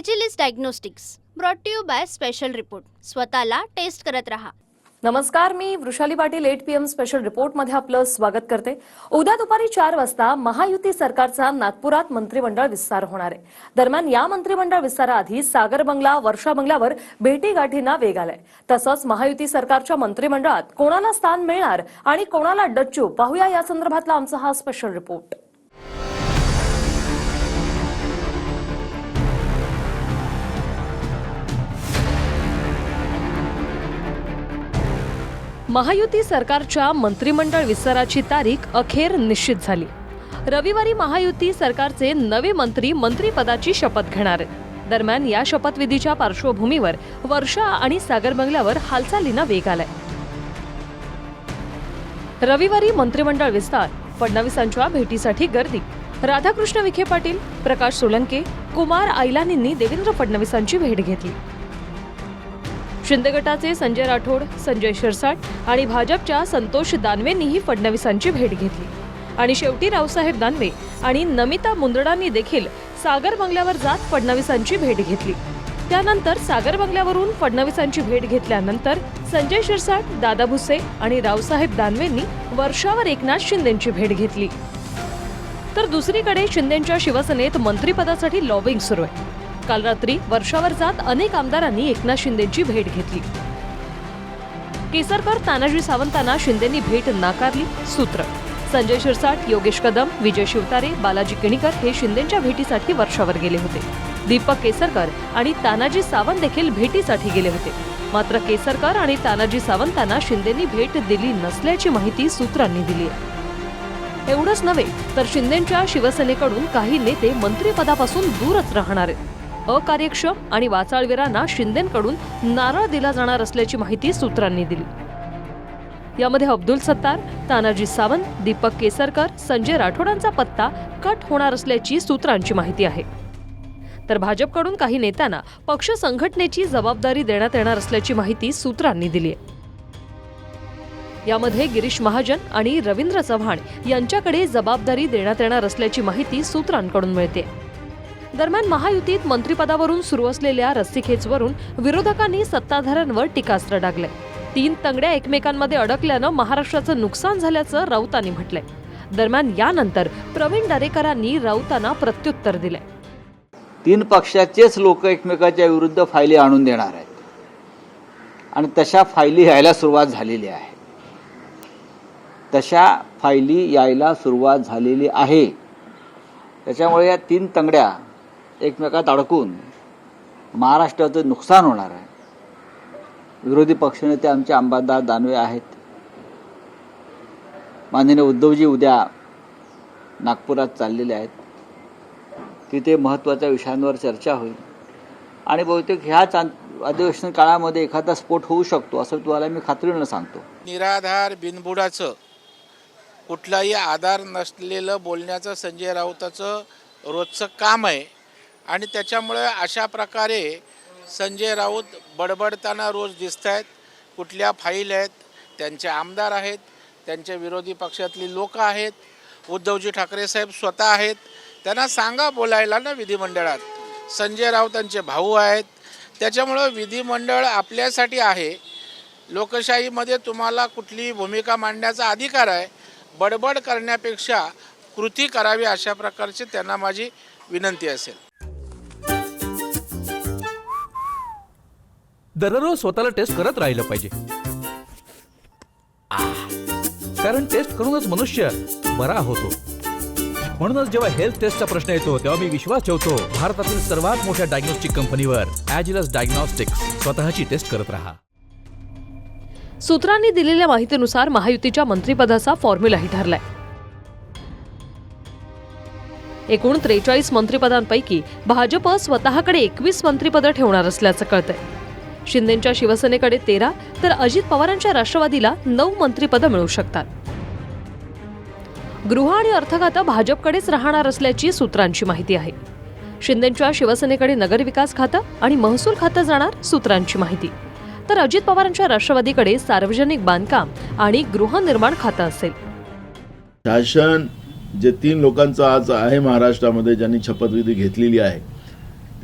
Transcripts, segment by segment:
Agilus diagnostics brought to you by special report. स्वतःला test करत रहा. नमस्कार, मी Vrushali Patil 8 PM special report मध्ये आपलं स्वागत करते. उद्या दुपारी 4 वाजता महायुती सरकारचा नागपुरात मंत्रिमंडळ विस्तार होणार आहे. दरम्यान या मंत्रिमंडळ विस्ताराआधी सागर बंगला, वर्षा बंगल्यावर भेटीगाठींना वेग आलाय. तसंच महायुती सरकारच्या मंत्रिमंडळात कोणाला स्थान मिळणार आणि कोणाला डच्चू, पाहूया या संदर्भातला आमचा हा स्पेशल रिपोर्ट. महायुती सरकारच्या मंत्रिमंडळ विस्ताराची तारीख अखेर निश्चित झाली. रविवारी महायुती सरकारचे नवे मंत्री मंत्रिपदाची शपथ घेणार आहेत. दरम्यान या शपथविधीच्या पार्श्वभूमीवर वर्षा आणि सागर बंगल्यावर हालचालींना वेग आलाय. रविवारी मंत्रिमंडळ विस्तार, फडणवीसांच्या भेटीसाठी गर्दी. राधाकृष्ण विखे पाटील, प्रकाश सोलंके, कुमार आयलानींनी देवेंद्र फडणवीसांची भेट घेतली. शिंदे गटाचे संजय राठोड, संजय शिरसाट आणि भाजपच्या संतोष दानवेंनीही फडणवीसांची भेट घेतली. आणि शेवटी रावसाहेब दानवे आणि नमिता मुंदडांनी देखील सागर बंगल्यावर जात फडणवीसांची भेट घेतली. त्यानंतर सागर बंगल्यावरून फडणवीसांची भेट घेतल्यानंतर संजय शिरसाट, दादा भुसे आणि रावसाहेब दानवेंनी वर्षावर एकनाथ शिंदेंची भेट घेतली. तर दुसरीकडे शिंदेंच्या शिवसेनेत मंत्रिपदासाठी लॉबिंग सुरू आहे. काल रात्री वर्षावर जात अनेक आमदारांनी एकनाथ शिंदेंची भेट घेतली. केसरकर, तानाजी सावंतांना शिंदेंनी भेट नाकारली. सूत्र: संजय शिरसाट, योगेश कदम, विजय शिवतारे, बालाजी किणीकर हे शिंदेंच्या भेटीसाठी वर्षावर गेले होते. दीपक केसरकर आणि तानाजी सावंत देखील भेटीसाठी गेले होते. मात्र केसरकर आणि तानाजी सावंतांना शिंदेंनी भेट दिली नसल्याची माहिती सूत्रांनी दिली आहे. एवढंच नव्हे तर शिंदेंच्या शिवसेनेकडून काही नेते मंत्रिपदापासून दूरच राहणार आहेत. अकार्यक्षम आणि वाचाळवीरांना शिंदेंकडून नारळ दिला जाणार असल्याची माहिती सूत्रांनी दिली. यामध्ये अब्दुल सत्तार, तानाजी सावंत, दीपक केसरकर, संजय राठोडांचा पत्ता कट होणार असल्याची सूत्रांची माहिती आहे. तर भाजपकडून काही नेत्यांना पक्ष संघटनेची जबाबदारी देण्यात येणार असल्याची माहिती सूत्रांनी दिली आहे. यामध्ये गिरीश महाजन आणि रवींद्र चव्हाण यांच्याकडे जबाबदारी देण्यात येणार असल्याची माहिती सूत्रांकडून मिळते. दरम्यान महायुतीत मंत्रिपदावरून सुरू असलेल्या रस्सीखेचवरून विरोधकांनी सत्ताधाऱ्यांवर टीकास्त्र डागलंय. 3 तंगड्या एकमेकांमध्ये अडकल्यानं महाराष्ट्राचं नुकसान झाल्याचं राऊतांनी म्हटलंय. दरम्यान यानंतर प्रवीण दरेकरांनी राऊतांना प्रत्युत्तर दिलंय. 3 पक्षाचेच लोक एकमेकाच्या विरुद्ध फायली आणून देणार आहेत आणि तशा फायली यायला सुरुवात झालेली आहे. त्याच्यामुळे या 3 तंगड्या एकमेकात अडकून महाराष्ट्राचं नुकसान होणार आहे. विरोधी पक्षनेते आमचे अंबादास दानवे आहेत. माननीय उद्धवजी उद्या नागपुरात चाललेले आहेत. तिथे महत्त्वाच्या विषयांवर चर्चा होईल आणि बहुतेक ह्याच अधिवेशन काळामध्ये एखादा स्फोट होऊ शकतो असं तुम्हाला मी खात्रीनं सांगतो. निराधार बिनबुडाचं कुठलाही आधार नसलेलं बोलण्याचं संजय राऊताचं रोजचं काम आहे आणि त्याच्यामुळे अशा प्रकारे संजय राऊत बडबडताना रोज दिसत आहेत. कुठल्या फाईल आहेत, त्यांचे आमदार आहेत, त्यांच्या विरोधी पक्षातली लोक आहेत, उद्धवजी ठाकरे साहेब स्वतः आहेत. त्यांना सांगा बोलायला ना विधिमंडळात. संजय राऊतांचे भाऊ आहेत. त्याच्यामुळं विधिमंडळ आपल्यासाठी आहे. लोकशाहीमध्ये तुम्हाला कुठलीही भूमिका मांडण्याचा अधिकार आहे. बडबड करण्यापेक्षा कृती करावी अशा प्रकारची त्यांना माझी विनंती असेल. दररोज स्वतःला टेस्ट करत राहिलं पाहिजे, कारण टेस्ट करूनच मनुष्य बरा होतो. म्हणूनच जेव्हा हेल्थ टेस्टचा प्रश्न येतो तेव्हा मी विश्वास ठेवतो भारतातील सर्वात मोठ्या डायग्नोस्टिक कंपनीवर, एजिलिस डायग्नोस्टिक्स. स्वतःची टेस्ट करत राहा. सूत्रांनी दिलेल्या माहितीनुसार महायुतीच्या मंत्रिपदाचा फॉर्म्युलाही ठरलाय. एकूण 43 मंत्रिपदांपैकी भाजप स्वतःकडे 21 मंत्रिपदं ठेवणार असल्याचं कळतंय. शिंदेंच्या शिवसेनेकडे 13 तर अजित पवारांच्या राष्ट्रवादीला 9 मंत्रिपदं मिळू शकतात. गृह आणि अर्थ खातं भाजपकडेच राहणार असल्याची सूत्रांची माहिती आहे. शिंदेंच्या शिवसेनेकडे नगरविकास खातं आणि महसूल खातं जाणार, सूत्रांची माहिती. तर अजित पवारांच्या राष्ट्रवादीकडे सार्वजनिक बांधकाम आणि गृहनिर्माण खातं असेल. शासन जे 3 लोकांचं आज आहे महाराष्ट्रामध्ये ज्यांनी शपथविधी घेतलेली आहे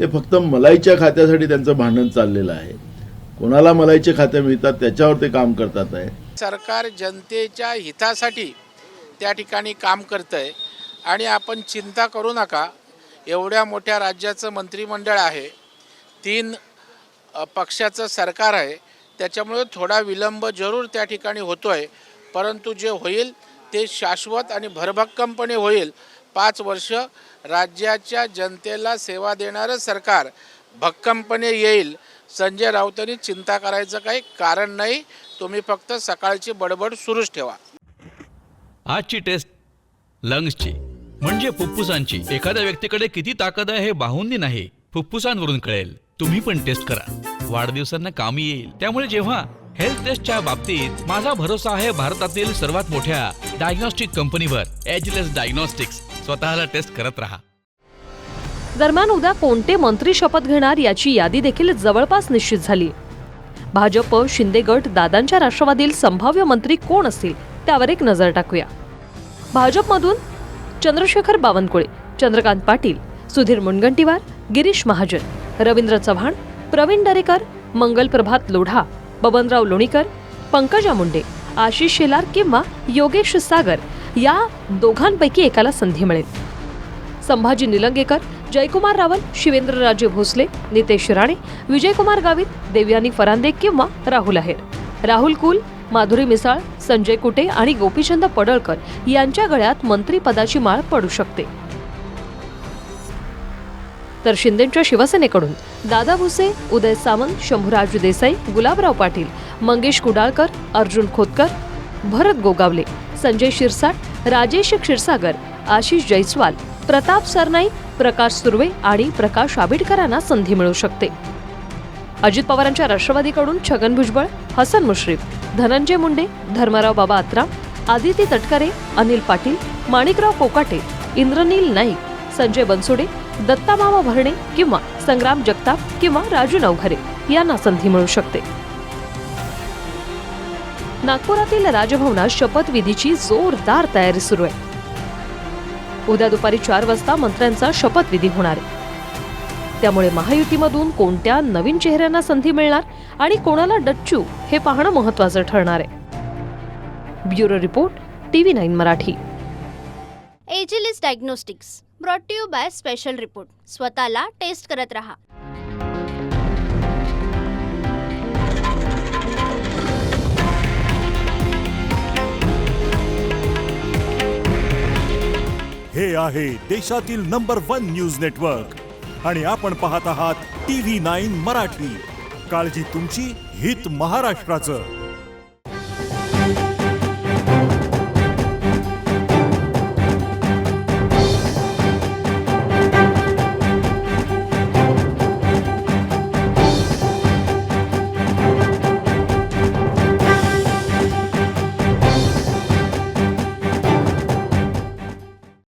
ते फक्त मलाईच्या खात्यासाठी त्यांचं भांडण चाललेलं आहे. कोणाला मलाईचे खाते मिळतात त्याच्यावर ते काम करतात आहे. सरकार जनतेच्या हितासाठी त्या ठिकाणी काम करतं आहे आणि आपण चिंता करू नका. एवढ्या मोठ्या राज्याचं मंत्रिमंडळ आहे, 3 पक्षाचं सरकार आहे, त्याच्यामुळे थोडा विलंब जरूर त्या ठिकाणी होतो आहे, परंतु जे होईल ते शाश्वत आणि भरभक्कमपणे होईल. 5 वर्ष राज्याच्या जनतेला सेवा देणारं सरकार भक्कमपणे येईल. संजय राऊतांनी चिंता करायचं काही कारण नाही. तुम्ही फक्त सकाळची बडबड सुरूच ठेवा. आजची टेस्ट लंग्सची म्हणजे फुफ्फुसांची. एखाद्या व्यक्तीकडे किती ताकद आहे हे बाहुंनी नाही, फुफ्फुसांवरून कळेल. तुम्ही पण टेस्ट करा, वाढदिवसांना कामी येईल. त्यामुळे जेव्हा हेल्थ टेस्टच्या बाबतीत माझा भरोसा आहे भारतातील सर्वात मोठ्या डायग्नॉस्टिक कंपनीवर, एजलेस डायग्नॉस्टिक्स. स्वतःला टेस्ट करत राहा. दरम्यान उद्या कोणते मंत्री शपथ घेणार याची यादी देखील जवळपास निश्चित झाली. भाजप, शिंदे गट, दादांच्या राष्ट्रवादीतील संभाव्य मंत्री कोण असतील त्यावर एक नजर टाकूया. भाजपमधून चंद्रशेखर बावनकुळे, चंद्रकांत पाटील, सुधीर मुनगंटीवार, गिरीश महाजन, रवींद्र चव्हाण, प्रवीण दरेकर, मंगल प्रभात लोढा, बबनराव लोणीकर, पंकजा मुंडे, आशिष शेलार किंवा योगेश सागर या दोघांपैकी एकाला संधी मिळेल. संभाजी निलंगेकर, जयकुमार रावल, शिवेंद्रराजे भोसले, नितेश राणे, विजयकुमार गावित, देवयानी फरांदे किंवा राहुल आहेर, राहुल कुल, माधुरी मिसाळ, संजय कुटे आणि गोपीचंद पडळकर यांच्या गळ्यात मंत्रीपदाची माळ पडू शकते. तर शिंदेच्या शिवसेनेकडून दादा भुसे, उदय सामंत, शंभूराज देसाई, गुलाबराव पाटील, मंगेश कुडाळकर, अर्जुन खोतकर, भरत गोगावले, संजय शिरसाट, राजेश क्षीरसागर, आशिष जयस्वाल, प्रताप सरनाईक, प्रकाश सुर्वे आणि प्रकाश आबिडकरांना संधी मिळू शकते. अजित पवारांच्या राष्ट्रवादीकडून छगन भुजबळ, हसन मुश्रीफ, धनंजय मुंडे, धर्मराव बाबा आत्राम, आदिती तटकरे, अनिल पाटील, माणिकराव कोकाटे, इंद्रनील नाईक, संजय बनसोडे, दत्तामामा भरणे किंवा संग्राम जगताप किंवा राजू नवघरे यांना संधी मिळू शकते. नागपुरातील राजभवनात शपथविधीची जोरदार तयारी सुरू आहे. उद्या दुपारी 4 वाजता मंत्र्यांचा शपथविधी होणार आहे. त्यामुळे महायुतीमधून कोणत्या नवीन चेहऱ्यांना संधी मिळणार आणि कोणाला डच्चू हे पाहणं महत्त्वाचं ठरणार आहे. Bureau report, TV9 Marathi. Agilus diagnostics brought to you by special report. स्वतःला टेस्ट करत रहा. हे आहे देशातील नंबर 1 न्यूज नेटवर्क आणि आपण पाहत आहात TV9 मराठी. काळजी तुमची, हित महाराष्ट्राचं.